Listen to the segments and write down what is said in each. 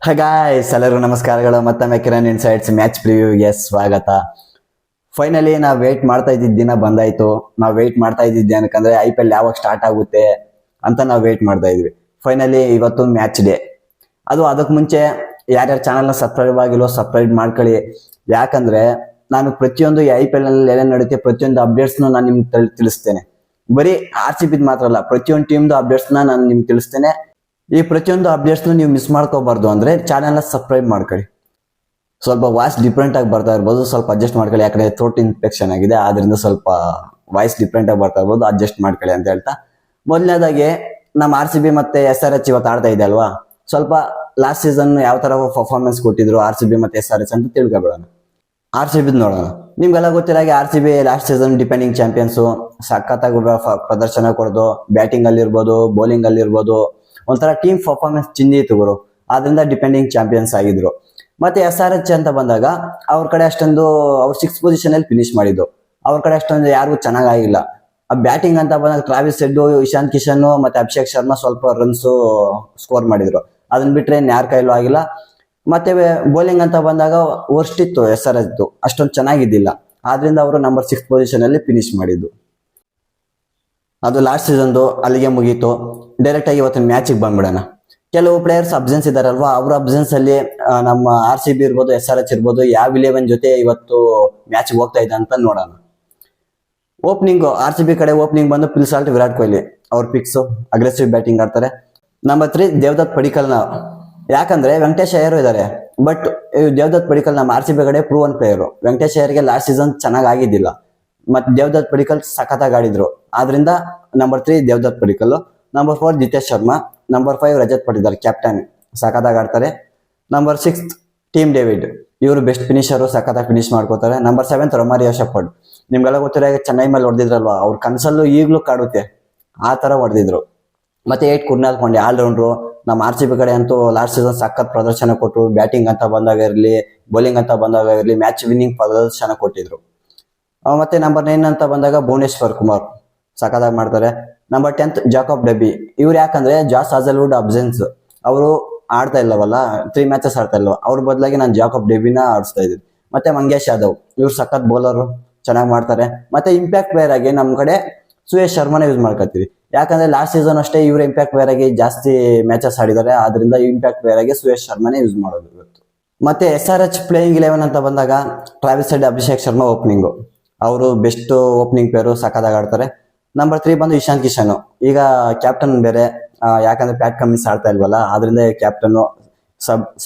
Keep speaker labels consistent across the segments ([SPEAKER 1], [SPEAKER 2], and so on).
[SPEAKER 1] Guys ಎಲ್ಲರಿಗೂ ನಮಸ್ಕಾರಗಳು. ಮತ್ತೊಮ್ಮೆ ಕಿರಣ್ ಇನ್ಸೈಟ್ಸ್ ಮ್ಯಾಚ್ ಪ್ರಿವ್ಯೂಗೆ ಸ್ವಾಗತ. ಫೈನಲಿ ನಾವು ವೇಟ್ ಮಾಡ್ತಾ ಇದ್ದಿದ್ದ ದಿನ ಬಂದಾಯ್ತು. ನಾವು ವೇಟ್ ಮಾಡ್ತಾ ಇದ್ದಿದ್ದೆ ಏನಕ್ಕಂದ್ರೆ IPL ಯಾವಾಗ ಸ್ಟಾರ್ಟ್ ಆಗುತ್ತೆ ಅಂತ ನಾವು ವೇಟ್ ಮಾಡ್ತಾ ಇದ್ವಿ. ಫೈನಲಿ ಇವತ್ತು ಮ್ಯಾಚ್ ಡೇ. ಅದಕ್ಕೆ ಮುಂಚೆ ಯಾರ್ಯಾರು ಚಾನಲ್ನ ಸಬ್ಸ್ಕ್ರೈಬ್ ಆಗಿಲ್ವೋ ಸಬ್ಸ್ಕ್ರೈಬ್ ಮಾಡ್ಕೊಳ್ಳಿ. ಯಾಕಂದ್ರೆ ನಾನು ಪ್ರತಿಯೊಂದು IPL ನಲ್ಲಿ ಏನೇನು ನಡೆಯುತ್ತೆ ಪ್ರತಿಯೊಂದು ಅಪ್ಡೇಟ್ಸ್ನ ನಾನು ನಿಮ್ಗೆ ತಿಳಿಸ್ತೇನೆ. ಬರೀ RCB ಮಾತ್ರ ಅಲ್ಲ, ಪ್ರತಿಯೊಂದು ಟೀಮ್ದು ಅಪ್ಡೇಟ್ಸ್ನ ನಾನು ನಿಮ್ಗೆ ತಿಳಿಸ್ತೇನೆ. ಈ ಪ್ರತಿಯೊಂದು ಅಪ್ಡೇಟ್ಸ್ನು ನೀವು ಮಿಸ್ ಮಾಡ್ಕೋಬಾರ್ದು ಅಂದ್ರೆ ಚಾನೆಲ್ನ ಸಬ್ಸ್ಕ್ರೈಬ್ ಮಾಡ್ಕೊಳ್ಳಿ. ಸ್ವಲ್ಪ ವಾಯ್ಸ್ ಡಿಫ್ರೆಂಟ್ ಆಗಿ ಬರ್ತಾ ಇರ್ಬೋದು, ಸ್ವಲ್ಪ ಅಡ್ಜಸ್ಟ್ ಮಾಡ್ಕೊಳ್ಳಿ. ಯಾಕಂದ್ರೆ ಥ್ರೋಟ್ ಇನ್ಫೆಕ್ಷನ್ ಆಗಿದೆ, ಆದ್ರಿಂದ ಸ್ವಲ್ಪ ವಾಯ್ಸ್ ಡಿಫ್ರೆಂಟ್ ಆಗಿ ಬರ್ತಾ ಇರ್ಬೋದು, ಅಡ್ಜಸ್ಟ್ ಮಾಡ್ಕೊಳ್ಳಿ ಅಂತ ಹೇಳ್ತಾ, ಮೊದಲನೇದಾಗಿ ನಮ್ಮ RCB ಮತ್ತೆ SRH ಇವತ್ತು ಆಡ್ತಾ ಇದೆ ಅಲ್ವಾ. ಸ್ವಲ್ಪ ಲಾಸ್ಟ್ ಸೀಸನ್ ಯಾವ ತರ ಪರ್ಫಾರ್ಮೆನ್ಸ್ ಕೊಟ್ಟಿದ್ರು RCB ಮತ್ತೆ SRH ಅಂತ ತಿಳ್ಕೊಬಿಡೋಣ. RCB ನೋಡೋಣ. ನಿಮ್ಗೆಲ್ಲ ಗೊತ್ತಿಲ್ಲ ಹಾಗೆ RCB last season depending champions. ಸಖತ್ತಾಗಿ ಪ್ರದರ್ಶನ ಕೊಡೋದು, ಬ್ಯಾಟಿಂಗ್ ಅಲ್ಲಿ ಇರ್ಬೋದು, ಬೌಲಿಂಗ್ ಅಲ್ಲಿ ಇರ್ಬೋದು, ಒಂಥರ ಟೀಮ್ ಪರ್ಫಾರ್ಮೆನ್ಸ್ ಚಿಂದಿತ್ತು ಗುರು. ಆದ್ರಿಂದ ಡಿಪೆಂಡಿಂಗ್ ಚಾಂಪಿಯನ್ಸ್ ಆಗಿದ್ರು. ಮತ್ತೆ SRH ಅಂತ ಬಂದಾಗ ಅವ್ರ ಕಡೆ ಅಷ್ಟೊಂದು ಅವ್ರು 6th ಪೊಸಿಷನ್ ಅಲ್ಲಿ ಫಿನಿಶ್ ಮಾಡಿದ್ದು. ಅವ್ರ ಕಡೆ ಅಷ್ಟೊಂದು ಯಾರಿಗೂ ಚೆನ್ನಾಗಿಲ್ಲ. ಆ ಬ್ಯಾಟಿಂಗ್ ಅಂತ ಬಂದಾಗ ಟ್ರಾವಿಸ್ ಹೆಡ್, ಇಶಾಂತ್ ಕಿಶನ್ ಮತ್ತೆ ಅಭಿಷೇಕ್ ಶರ್ಮಾ ಸ್ವಲ್ಪ ರನ್ಸ್ ಸ್ಕೋರ್ ಮಾಡಿದ್ರು. ಅದನ್ನ ಬಿಟ್ರೆ ಯಾರ ಕೈಲೂ ಆಗಿಲ್ಲ. ಮತ್ತೆ ಬೌಲಿಂಗ್ ಅಂತ ಬಂದಾಗ ವರ್ಸ್ಟ್ ಇತ್ತು SRH, ಅಷ್ಟೊಂದು ಚೆನ್ನಾಗಿದ್ದಿಲ್ಲ. ಆದ್ರಿಂದ ಅವರು ನಂಬರ್ 6th ಪೊಸಿಷನ್ ಅಲ್ಲಿ ಫಿನಿಶ್ ಮಾಡಿದ್ದು. ಅದು ಲಾಸ್ಟ್ ಸೀಸನ್ದು ಅಲ್ಲಿಗೆ ಮುಗೀತು. ಡೈರೆಕ್ಟ್ ಆಗಿ ಇವತ್ತಿನ ಮ್ಯಾಚಿಗೆ ಬಂದ್ಬಿಡೋಣ. ಕೆಲವು ಪ್ಲೇಯರ್ಸ್ ಅಬ್ಸೆನ್ಸ್ ಇದಾರಲ್ವಾ, ಅವ್ರ ಅಬ್ಸೆನ್ಸ್ ಅಲ್ಲಿ ನಮ್ಮ RCB ಇರ್ಬೋದು, SRH ಇರ್ಬೋದು, ಯಾವ 11 ಜೊತೆ ಇವತ್ತು ಮ್ಯಾಚ್ ಹೋಗ್ತಾ ಇದೆ ಅಂತ ನೋಡೋಣ. ಓಪನಿಂಗ್ RCB ಕಡೆ ಓಪನಿಂಗ್ ಬಂದು ಪಿಲ್ಸಾಲ್ಟ್, ವಿರಾಟ್ ಕೊಹ್ಲಿ ಅವ್ರ ಪಿಕ್ಸ್ ಅಗ್ರೆಸಿವ್ ಬ್ಯಾಟಿಂಗ್ ಆಡ್ತಾರೆ. ನಂಬರ್ 3 ದೇವದತ್ ಪಡಿಕಲ್. ಯಾಕಂದ್ರೆ ವೆಂಕಟೇಶ್ ಅಯ್ಯರ್ ಇದಾರೆ, ಬಟ್ ದೇವದತ್ ಪಡಿಕಲ್ ನಮ್ಮ RCB ಕಡೆ ಪ್ರೂವನ್ ಪ್ಲೇಯರ್. ವೆಂಕಟೇಶ್ ಅಯ್ಯರ್ಗೆ ಲಾಸ್ಟ್ ಸೀಸನ್ ಚೆನ್ನಾಗಿ ಆಗಿದ್ದಿಲ್ಲ, ಮತ್ತೆ ದೇವದತ್ ಪಡಿಕಲ್ ಸಖತ್ತಾಗಿ ಆಡಿದ್ರು. ಆದ್ರಿಂದ number 3 Devdutt Padikkal. Number 4 Jitesh Sharma. Number 5 Rajat Patidar, captain, ಸಖತ್ತಾಗಿ ಆಡ್ತಾರೆ. ನಂಬರ್ 6 ಟೀಮ್ ಡೇವಿಡ್, ಇವರು ಬೆಸ್ಟ್ ಫಿನಿಷರು, ಸಖತ್ತಾಗಿ ಫಿನಿಶ್ ಮಾಡ್ಕೋತಾರೆ. Number 7 Romario Shepherd. ನಿಮ್ಗೆಲ್ಲ ಗೊತ್ತಿರೋ ಚೆನ್ನೈ ಮೇಲೆ ಹೊಡೆದಿದ್ರಲ್ವಾ, ಅವ್ರ ಕನ್ಸಲ್ಲೂ ಈಗಲೂ ಕಾಡುತ್ತೆ, ಆ ತರ ಹೊಡೆದಿದ್ರು. ಮತ್ತೆ 8 ಕುರ್ನಾಲ್ ಪಾಂಡ್ಯ, ಆಲ್ರೌಂಡ್ರು. ನಮ್ಮ RCB ಕಡೆ ಅಂತೂ ಲಾಸ್ಟ್ ಸೀಸನ್ ಸಖತ್ ಪ್ರದರ್ಶನ ಕೊಟ್ಟರು. ಬ್ಯಾಟಿಂಗ್ ಅಂತ ಬಂದಾಗ ಇರಲಿ, ಬೌಲಿಂಗ್ ಅಂತ ಬಂದಾಗ ಇರಲಿ, ಮ್ಯಾಚ್ ವಿನ್ನಿಂಗ್ ಪ್ರದರ್ಶನ ಕೊಟ್ಟಿದ್ರು. ಮತ್ತೆ ನಂಬರ್ 9 ಅಂತ ಬಂದಾಗ ಭುವನೇಶ್ವರ್ ಕುಮಾರ್ ಸಖತ್ತಾಗಿ ಮಾಡ್ತಾರೆ. ನಂಬರ್ 10 ಜಾಕಬ್ ಡಬ್ಬಿ. ಇವ್ರು ಯಾಕಂದ್ರೆ ಜಾಸ್ ಹಾಜಲ್ವುಡ್ ಅಬ್ಸೆನ್ಸ್, ಅವರು ಆಡ್ತಾ ಇಲ್ಲವಲ್ಲ, 3 ಮ್ಯಾಚಸ್ ಆಡ್ತಾ ಇಲ್ವ, ಅವ್ರ ಬದಲಾಗಿ ನಾನು ಜಾಕಬ್ ಡಬ್ಬಿನ ಆಡಿಸ್ತಾ ಇದ್ದೀನಿ. ಮತ್ತೆ ಮಂಗೇಶ್ ಯಾದವ್, ಇವ್ರು ಸಖತ್ ಬೌಲರ್, ಚೆನ್ನಾಗಿ ಮಾಡ್ತಾರೆ. ಮತ್ತೆ ಇಂಪ್ಯಾಕ್ಟ್ ಪ್ಲೇಯರ್ ಆಗಿ ನಮ್ಮ ಕಡೆ ಸುಯೇಶ್ ಶರ್ಮಾನ ಯೂಸ್ ಮಾಡ್ಕೊತೀವಿ. ಯಾಕಂದ್ರೆ ಲಾಸ್ಟ್ ಸೀಸನ್ ಅಷ್ಟೇ ಇವ್ರು ಇಂಪ್ಯಾಕ್ಟ್ ಪ್ಲೇಯರ್ ಆಗಿ ಜಾಸ್ತಿ ಮ್ಯಾಚಸ್ ಆಡಿದ್ದಾರೆ, ಆದ್ರಿಂದ ಇಂಪ್ಯಾಕ್ಟ್ ಪ್ಲೇಯರ್ ಆಗಿ ಸುಯೇಶ್ ಶರ್ಮಾನೇ ಯೂಸ್ ಮಾಡೋದು ಇವತ್ತು. ಮತ್ತೆ SRH ಪ್ಲೇಯಿಂಗ್ 11 ಅಂತ ಬಂದಾಗ Travis head, Abhishek Sharma opening. ಅವರು ಬೆಸ್ಟ್ ಓಪನಿಂಗ್ ಪ್ಲೇಯರು, ಸಖತ್ತಾಗಿ ಆಡ್ತಾರೆ. ನಂಬರ್ 3 ಬಂದು ಇಶಾಂತ್ ಕಿಶನ್. ಈಗ ಕ್ಯಾಪ್ಟನ್ ಬೇರೆ, ಯಾಕಂದ್ರೆ ಪ್ಯಾಟ್ ಕಮಿನ್ಸ್ ಆಡ್ತಾ ಇಲ್ವಲ್ಲ, ಆದ್ರಿಂದ ಕ್ಯಾಪ್ಟನ್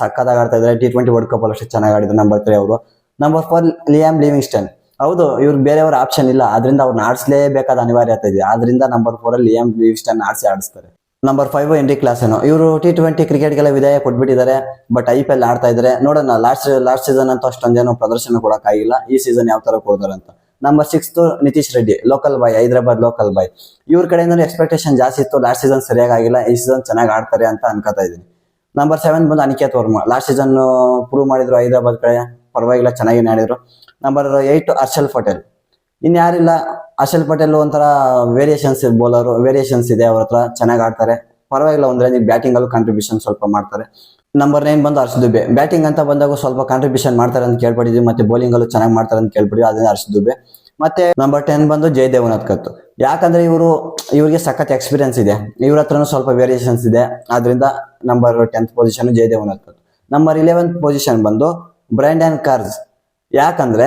[SPEAKER 1] ಸಖತ್ತಾಗಿ ಆಡ್ತಾ ಇದ್ದಾರೆ. T20 ವರ್ಲ್ಡ್ ಕಪ್ ಅಲ್ಲಿ ಅಷ್ಟೇ ಚೆನ್ನಾಗಿ ಆಡಿದ್ರು ನಂಬರ್ 3 ಅವರು. Number 4 Liam Livingston. ಹೌದು, ಇವ್ರಿಗೆ ಬೇರೆಯವ್ರ ಆಪ್ಷನ್ ಇಲ್ಲ, ಆದ್ರಿಂದ ಅವ್ರನ್ನ ಆಡಿಸಲೇಬೇಕಾದ ಅನಿವಾರ್ಯತೆ ಇದೆ. ಆದ್ರಿಂದ ನಂಬರ್ 4 ಅಲ್ಲಿ ಲಿಯಾಮ್ ಲಿವಿಂಗ್ಸ್ಟನ್ ಆಡಿಸ್ತಾರೆ. Number 5 MD Klaasen. ಇವರು T20 ಕ್ರಿಕೆಟ್ಗೆಲ್ಲ ವಿದಾಯ ಕೊಟ್ಬಿಟ್ಟಿದ್ದಾರೆ, ಬಟ್ IPL ಆಡ್ತಾ ಇದ್ದಾರೆ. ನೋಡೋಣ, ಲಾಸ್ಟ್ ಸೀಸನ್ ಅಂತೂ ಅಷ್ಟೊಂದೇನೋ ಪ್ರದರ್ಶನ ಕೊಡೋಕ್ಕಾಗಿಲ್ಲ. ಈ ಸೀಸನ್ ಯಾವ ತರ ಕೊಡ್ತಾರೆ ಅಂತ. ನಂಬರ್ 6 ನಿತೀಶ್ ರೆಡ್ಡಿ, ಲೋಕಲ್ ಬಾಯ್, ಹೈದರಾಬಾದ್ ಲೋಕಲ್ ಬಾಯ್. ಇವ್ರ ಕಡೆಯಿಂದ ಎಕ್ಸ್ಪೆಕ್ಟೇಷನ್ ಜಾಸ್ತಿ ಇತ್ತು, ಲಾಸ್ಟ್ ಸೀಸನ್ ಸರಿಯಾಗಿ ಆಗಿಲ್ಲ. ಈ ಸೀಸನ್ ಚೆನ್ನಾಗಿ ಆಡ್ತಾರೆ ಅಂತ ಅನ್ಕೋತಾ ಇದ್ದೀನಿ. ನಂಬರ್ 7 ಬಂದು Aniket Varma. Last season prove ಮಾಡಿದ್ರು, ಹೈದರಾಬಾದ್ ಕಡೆ ಪರವಾಗಿಲ್ಲ, ಚೆನ್ನಾಗಿ ಆಡಿದ್ರು. ನಂಬರ್ 8 ಹರ್ಷಲ್ ಪಟೇಲ್. ಇನ್ಯಾರಿಲ್ಲ, ಹರ್ಷಲ್ ಪಟೇಲ್ ಒಂಥರ ವೇರಿಯೇಷನ್ಸ್ ಬೌಲರ್, ವೇರಿಯೇಷನ್ಸ್ ಇದೆ ಅವ್ರ ಹತ್ರ, ಚೆನ್ನಾಗಿ ಆಡ್ತಾರೆ, ಪರವಾಗಿಲ್ಲ. ಒಂದ್ ರೇಂಜ್ ಬ್ಯಾಟಿಂಗ್ ಅಲ್ಲೂ ಕಾಂಟ್ರಿಬ್ಯೂಷನ್ ಸ್ವಲ್ಪ ಮಾಡ್ತಾರೆ. ನಂಬರ್ 9 ಬಂದು ಹರ್ಷ್ ದುಬೆ. ಬ್ಯಾಟಿಂಗ್ ಅಂತ ಬಂದಾಗ ಸ್ವಲ್ಪ ಕಾಂಟ್ರಿಬ್ಯೂಷನ್ ಮಾಡ್ತಾರೆ ಅಂತ ಕೇಳ್ಪಟ್ಟಿದ್ವಿ, ಮತ್ತೆ ಬೌಲಿಂಗ್ ಅಲ್ಲೂ ಚೆನ್ನಾಗಿ ಮಾಡ್ತಾರೆ ಅಂತ ಕೇಳ್ಪಟ್ಟಿದ್ವಿ, ಅದನ್ನ ಹರ್ಷ್ ದುಬೆ. ಮತ್ತೆ ನಂಬರ್ 10 ಬಂದು ಜಯದೇವ್ ಉನದ್ಕತ್. ಯಾಕಂದ್ರೆ ಇವ್ರಿಗೆ ಸಖತ್ ಎಕ್ಸ್ಪೀರಿಯನ್ಸ್ ಇದೆ, ಇವ್ರ ಹತ್ರನೂ ಸ್ವಲ್ಪ ವೇರಿಯೇಷನ್ಸ್ ಇದೆ, ಆದ್ರಿಂದ number 10th position Jaydev Unadkat. Number 11th position ಬಂದು ಬ್ರೈಂಡನ್ ಕಾರ್ಸ್. ಯಾಕಂದ್ರೆ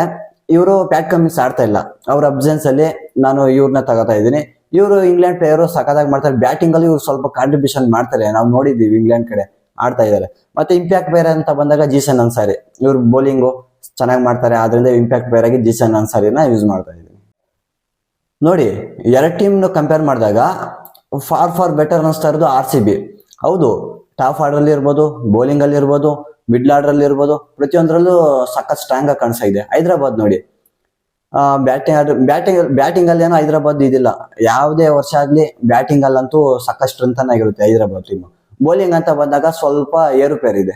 [SPEAKER 1] ಇವರು ಪ್ಯಾಟ್ ಕಮಿನ್ಸ್ ಆಡ್ತಾ ಇಲ್ಲ, ಅವ್ರ ಅಬ್ಸೆನ್ಸ್ ಅಲ್ಲಿ ನಾನು ಇವ್ರನ್ನ ತಗೋತಾ ಇದ್ದೀನಿ. ಇವರು ಇಂಗ್ಲೆಂಡ್ ಪ್ಲೇಯರು, ಸಖತ್ತಾಗಿ ಮಾಡ್ತಾರೆ. ಬ್ಯಾಟಿಂಗ್ ಅಲ್ಲಿ ಇವ್ರು ಸ್ವಲ್ಪ ಕಾಂಟ್ರಿಬ್ಯೂಷನ್ ಮಾಡ್ತಾರೆ, ನಾವು ನೋಡಿದೀವಿ ಇಂಗ್ಲೆಂಡ್ ಕಡೆ ಆಡ್ತಾ ಇದ್ದಾರೆ. ಮತ್ತೆ ಇಂಪ್ಯಾಕ್ಟ್ ಪ್ಲೇಯರ್ ಅಂತ ಬಂದಾಗ ಜೀಸನ್ ಅನ್ಸಾರಿ. ಇವ್ರು ಬೌಲಿಂಗು ಚೆನ್ನಾಗಿ ಮಾಡ್ತಾರೆ, ಆದ್ರಿಂದ ಇಂಪ್ಯಾಕ್ಟ್ ಪ್ಲೇಯರ್ ಆಗಿ ಜೀಸನ್ ಅನ್ಸಾರಿನ ಯೂಸ್ ಮಾಡ್ತಾ ಇದ್ದೀನಿ. ನೋಡಿ, ಎರಡು ಟೀಮ್ ಕಂಪೇರ್ ಮಾಡಿದಾಗ ಫಾರ್ ಬೆಟರ್ ಅನಿಸ್ತಾ ಇರೋದು RCB. ಹೌದು, ಟಾಪ್ ಆರ್ಡರ್ ಅಲ್ಲಿ ಇರ್ಬೋದು, ಬೌಲಿಂಗ್ ಅಲ್ಲಿ ಇರ್ಬೋದು, ಮಿಡ್ಲ್ ಆರ್ಡರ್ ಅಲ್ಲಿ ಇರ್ಬೋದು, ಪ್ರತಿಯೊಂದರಲ್ಲೂ ಸಖತ್ ಸ್ಟ್ರಾಂಗ್ ಆಗಿ ಕಾಣಿಸ್ತಾ ಇದೆ. ಹೈದರಾಬಾದ್ ನೋಡಿ, ಬ್ಯಾಟಿಂಗ್ ಅಲ್ಲಿ ಏನೋ ಹೈದರಾಬಾದ್ ಇದಿಲ್ಲ, ಯಾವುದೇ ವರ್ಷ ಆಗ್ಲಿ ಬ್ಯಾಟಿಂಗ್ ಅಲ್ಲಂತೂ ಸಖತ್ ಸ್ಟ್ರೆಂತ್ ಆಗಿರುತ್ತೆ ಹೈದರಾಬಾದ್ ಟೀಮ್. ಬೌಲಿಂಗ್ ಅಂತ ಬಂದಾಗ ಸ್ವಲ್ಪ ಏರುಪೇರು ಇದೆ,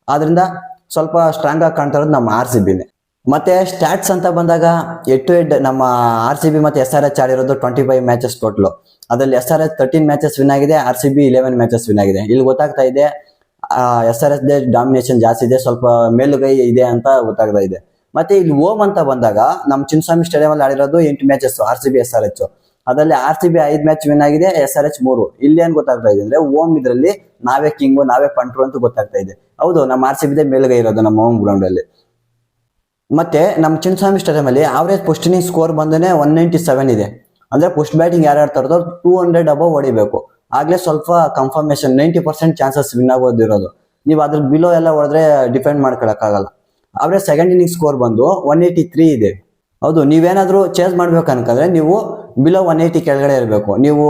[SPEAKER 1] ಆದ್ರಿಂದ ಸ್ವಲ್ಪ ಸ್ಟ್ರಾಂಗ್ ಆಗಿ ಕಾಣ್ತಾ ಇರೋದು ನಮ್ಮ RCBನೇ. ಮತ್ತೆ ಸ್ಟ್ಯಾಟ್ಸ್ ಅಂತ ಬಂದಾಗ ಹೆಡ್ ನಮ್ಮ RCB ಮತ್ತೆ SRH ಆಡಿರೋದು 25 ಮ್ಯಾಚಸ್ ಟೋಟಲ್. ಅದ್ರಲ್ಲಿ SRH 13 ಮ್ಯಾಚಸ್ ವಿನ್ ಆಗಿದೆ, RCB 11 ಮ್ಯಾಚಸ್ ವಿನ್ ಆಗಿದೆ. ಇಲ್ಲಿ ಗೊತ್ತಾಗ್ತಾ ಇದೆ ಎಸ್ ಆರ್ ಎಸ್ ಡಾಮಿನೇಷನ್ ಜಾಸ್ತಿ ಇದೆ, ಸ್ವಲ್ಪ ಮೇಲುಗೈ ಇದೆ ಅಂತ ಗೊತ್ತಾಗ್ತಾ ಇದೆ. ಮತ್ತೆ ಇಲ್ಲಿ ಓಮ್ ಅಂತ ಬಂದಾಗ ನಮ್ಮ ಚಿನ್ನಸ್ವಾಮಿ ಸ್ಟೇಡಿಯಂ ಅಲ್ಲಿ ಆಡಿರೋದು 8 ಮ್ಯಾಚಸ್ RCB SRH. ಅದರಲ್ಲಿ RCB 5 ಮ್ಯಾಚ್ ವಿನ್ ಆಗಿದೆ, SRH 3. ಇಲ್ಲಿ ಏನ್ ಗೊತ್ತಾಗ್ತಾ ಇದೆ ಅಂದ್ರೆ ಓಮ್ ಇದ್ರಲ್ಲಿ ನಾವೇ ಕಿಂಗು ನಾವೇ ಪಂಟ್ರು ಅಂತ ಗೊತ್ತಾಗ್ತಾ ಇದೆ. ಹೌದು, ನಮ್ಮ RCB ಮೇಲುಗೈ ಇರೋದು ನಮ್ಮ ಹೋಮ್ ಗ್ರೌಂಡ್ ಅಲ್ಲಿ. ಮತ್ತೆ ನಮ್ಮ ಚಿನ್ನಸ್ವಾಮಿ ಸ್ಟೇಡಿಯಂ ಅಲ್ಲಿ ಆವರೇಜ್ ಪೋಸ್ಟಿಂಗ್ ಸ್ಕೋರ್ ಬಂದೇ 197 ಇದೆ. ಅಂದ್ರೆ ಪೋಸ್ಟ್ ಬ್ಯಾಟಿಂಗ್ ಯಾರು ಆಡ್ತಾ ಇರೋದು 200 ಅಬವ್ ಹೊಡಿಬೇಕು, ಆಗ್ಲೇ ಸ್ವಲ್ಪ ಕನ್ಫರ್ಮೇಶನ್ 90% ಚಾನ್ಸಸ್ ವಿನ್ ಆಗೋದಿರೋದು. ನೀವು ಅದ್ರ ಬಿಲೋ ಎಲ್ಲ ಹೊಡೆದ್ರೆ ಡಿಫೆಂಡ್ ಮಾಡ್ಕೊಳಕ್ಕಾಗಲ್ಲ. ಆವರೇಜ್ ಸೆಕೆಂಡ್ ಇನ್ನಿಂಗ್ ಸ್ಕೋರ್ ಬಂದು 183 ಇದೆ. ಹೌದು, ನೀವೇನಾದ್ರೂ ಚೇಸ್ ಮಾಡ್ಬೇಕು ಅನ್ಕಂದ್ರೆ ನೀವು ಬಿಲೋ 180 ಕೆಳಗಡೆ ಇರಬೇಕು. ನೀವು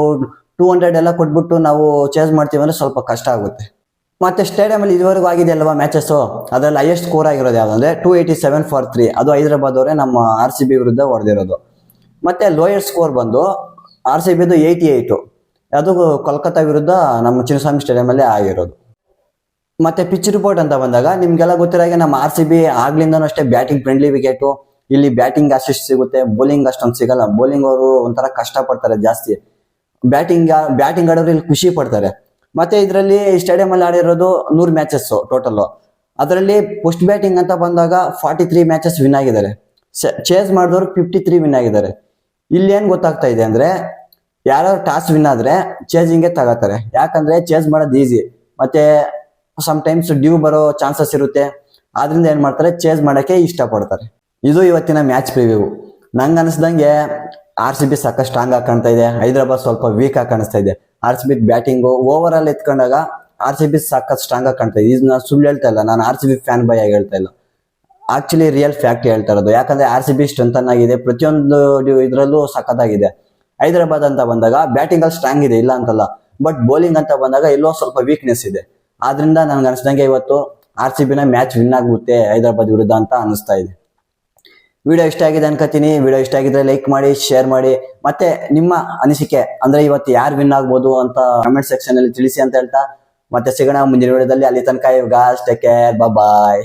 [SPEAKER 1] 200 ಎಲ್ಲ ಕೊಟ್ಬಿಟ್ಟು ನಾವು ಚೇಸ್ ಮಾಡ್ತೀವಿ ಅಂದ್ರೆ ಸ್ವಲ್ಪ ಕಷ್ಟ ಆಗುತ್ತೆ. ಮತ್ತೆ ಸ್ಟೇಡಿಯಂ ಅಲ್ಲಿ ಇದುವರೆಗೂ ಆಗಿದೆ ಅಲ್ವಾ ಮ್ಯಾಚಸ್, ಅದ್ರಲ್ಲಿ ಹೈಯೆಸ್ಟ್ ಸ್ಕೋರ್ ಆಗಿರೋದು ಯಾವ್ದಂದ್ರೆ 287 ಫಾರ್ 3. ಅದು ಹೈದರಾಬಾದ್ ಅವರೇ ನಮ್ಮ RCB ವಿರುದ್ಧ ಹೊಡೆದಿರೋದು. ಮತ್ತೆ ಲೋಯರ್ ಸ್ಕೋರ್ ಬಂದು RCB 88, ಅದು ಕೋಲ್ಕತ್ತಾ ವಿರುದ್ಧ ನಮ್ಮ ಚಿನ್ನಸ್ವಾಮಿ ಸ್ಟೇಡಿಯಂ ಅಲ್ಲೇ ಆಗಿರೋದು. ಮತ್ತೆ ಪಿಚ್ ರಿಪೋರ್ಟ್ ಅಂತ ಬಂದಾಗ ನಿಮ್ಗೆಲ್ಲ ಗೊತ್ತಿರೋ ಹಾಗೆ ನಮ್ಮ RCB ಆಗ್ಲಿಂದನೂ ಅಷ್ಟೇ ಬ್ಯಾಟಿಂಗ್ ಫ್ರೆಂಡ್ಲಿ ವಿಕೆಟ್. ಇಲ್ಲಿ ಬ್ಯಾಟಿಂಗ್ ಅಸಿಸ್ಟ್ ಸಿಗುತ್ತೆ, ಬೌಲಿಂಗ್ ಅಷ್ಟೊಂದು ಸಿಗಲ್ಲ. ಬೌಲಿಂಗ್ ಅವರು ಒಂಥರ ಕಷ್ಟ ಪಡ್ತಾರೆ ಜಾಸ್ತಿ. ಬ್ಯಾಟಿಂಗ್ ಆಡೋರು ಇಲ್ಲಿ ಖುಷಿ ಪಡ್ತಾರೆ. ಮತ್ತೆ ಇದರಲ್ಲಿ ಸ್ಟೇಡಿಯಂ ಅಲ್ಲಿ ಆಡಿರೋದು 100 ಮ್ಯಾಚಸ್ ಟೋಟಲ್. ಅದರಲ್ಲಿ ಪೋಸ್ಟ್ ಬ್ಯಾಟಿಂಗ್ ಅಂತ ಬಂದಾಗ 43 ಮ್ಯಾಚಸ್ ವಿನ್ ಆಗಿದ್ದಾರೆ. ಚೇಸ್ ಮಾಡಿದವರು 53 ವಿನ್ ಆಗಿದ್ದಾರೆ. ಇಲ್ಲಿ ಏನ್ ಗೊತ್ತಾಗ್ತಾ ಇದೆ ಅಂದ್ರೆ ಯಾರು ಟಾಸ್ ವಿನ್ ಆದ್ರೆ ಚೇಸಿಂಗ್ಗೆ ತಗೋತಾರೆ, ಯಾಕಂದ್ರೆ ಚೇಸ್ ಮಾಡೋದು ಈಸಿ. ಮತ್ತೆ ಸಮ್ ಟೈಮ್ಸ್ ಡ್ಯೂ ಬರೋ ಚಾನ್ಸಸ್ ಇರುತ್ತೆ, ಆದ್ರಿಂದ ಏನ್ ಮಾಡ್ತಾರೆ ಚೇಸ್ ಮಾಡಕ್ಕೆ ಇಷ್ಟಪಡ್ತಾರೆ. ಇದು ಇವತ್ತಿನ ಮ್ಯಾಚ್ ಪ್ರಿವ್ಯೂ. ನಂಗೆ ಅನಿಸ್ದಂಗೆ RCB ಸಾಕಷ್ಟು ಸ್ಟ್ರಾಂಗ್ ಆಗಿ ಕಾಣ್ತಾ ಇದೆ, ಹೈದರಾಬಾದ್ ಸ್ವಲ್ಪ ವೀಕ್ ಆಗಿ ಕಾಣಿಸ್ತಾ ಇದೆ. RCB ಬ್ಯಾಟಿಂಗು ಓವರ್ ಆಲ್ ಎತ್ಕೊಂಡಾಗ RCB ಸಾಕಷ್ಟು ಸ್ಟ್ರಾಂಗ್ ಆಗಿ ಕಾಣ್ತಾ ಇದೆ. ಇದು ನಾನು ಸುಳ್ಳು ಹೇಳ್ತಾ ಇಲ್ಲ, ನಾನು RCB ಫ್ಯಾನ್ ಬಾಯ್ ಆಗಿ ಹೇಳ್ತಾ ಇಲ್ಲ, ಆಕ್ಚುಲಿ ರಿಯಲ್ ಫ್ಯಾಕ್ಟ್ ಹೇಳ್ತಾ ಇರೋದು. ಯಾಕಂದ್ರೆ RCB ಸ್ಟ್ರೆಂಥನ್ ಆಗಿದೆ, ಪ್ರತಿಯೊಂದು ಇದ್ರಲ್ಲೂ ಸಖತ್ತಾಗಿದೆ. ಹೈದರಾಬಾದ್ ಅಂತ ಬಂದಾಗ ಬ್ಯಾಟಿಂಗ್ ಅಲ್ಲಿ ಸ್ಟ್ರಾಂಗ್ ಇದೆ, ಇಲ್ಲ ಅಂತಲ್ಲ, ಬಟ್ ಬೌಲಿಂಗ್ ಅಂತ ಬಂದಾಗ ಎಲ್ಲೋ ಸ್ವಲ್ಪ ವೀಕ್ನೆಸ್ ಇದೆ. ಆದ್ರಿಂದ ನನ್ಗೆ ಅನಿಸ್ದಂಗೆ ಇವತ್ತು RCB ಮ್ಯಾಚ್ ವಿನ್ ಆಗುತ್ತೆ ಹೈದರಾಬಾದ್ ವಿರುದ್ಧ ಅಂತ ಅನಿಸ್ತಾ ಇದೆ. ವಿಡಿಯೋ ಇಷ್ಟ ಆಗಿದೆ ಅನ್ಕೋತೀನಿ. ವಿಡಿಯೋ ಇಷ್ಟ ಆಗಿದ್ರೆ ಲೈಕ್ ಮಾಡಿ, ಶೇರ್ ಮಾಡಿ, ಮತ್ತೆ ನಿಮ್ಮ ಅನಿಸಿಕೆ ಅಂದ್ರೆ ಇವತ್ತು ಯಾರು ವಿನ್ ಆಗ್ಬೋದು ಅಂತ ಕಮೆಂಟ್ ಸೆಕ್ಷನ್ ಅಲ್ಲಿ ತಿಳಿಸಿ ಅಂತ ಹೇಳ್ತಾ ಮತ್ತೆ ಸಿಗೋಣ ಮುಂದಿನ ವಿಡಿಯೋದಲ್ಲಿ. ಅಲ್ಲಿ ತನಕ ಟೇಕ್ ಕೇರ್, ಬಾಯ್.